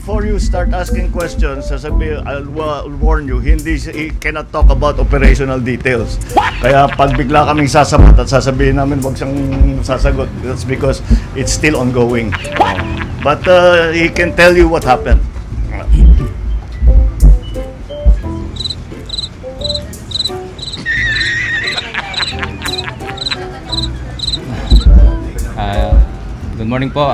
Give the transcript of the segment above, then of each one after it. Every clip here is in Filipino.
Before you start asking questions, I'll warn you, he cannot talk about operational details. Kaya pag bigla kaming sasabat at sasabihin namin wag siyang sasagot, that's because it's still ongoing. But he can tell you what happened. Good morning po.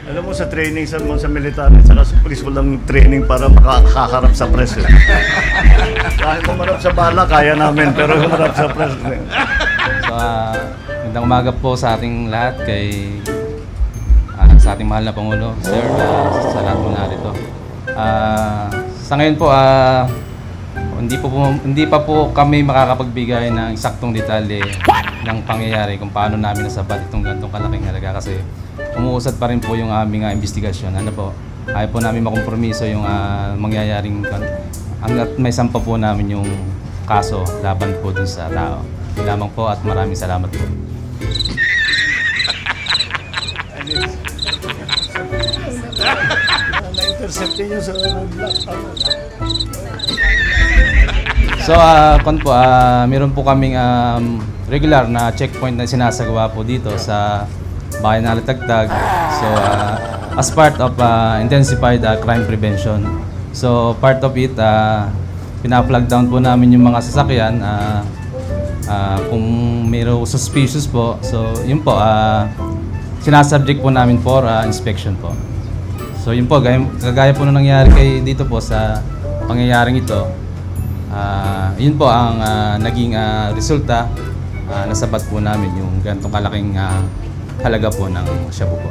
Alam mo, sa training sa military at sa police, walang training para makakaharap sa press. Kahit umarap sa bala, kaya namin, pero umarap sa press. So, magandang umaga po sa ating lahat sa ating mahal na Pangulo, Sir, sa lahat po narito. Sa ngayon po, hindi pa po kami makakapagbigay ng eksaktong detalye ng pangyayari kung paano namin nasabat itong ganitong kalaking halaga kasi umuusad pa rin po yung aming investigasyon. Ayaw po namin makompromiso yung mangyayaring hanggat may sampa po namin yung kaso laban po dun sa tao. Yun lamang po at maraming salamat po. Na-interceptin nyo sa roadblock. So, meron po kaming regular na checkpoint na sinasagawa po dito sa bayan ng Alitagtag. So, as part of intensified crime prevention. So, part of it, pina-flag down po namin yung mga sasakyan kung mayroong suspicious po. So, yun po, sinasubject po namin for inspection po. So, yun po, kagaya po na nangyari dito po sa pangyayaring ito. Yun po ang naging resulta. Nasabat po namin yung ganitong kalaking halaga po ng shabu po.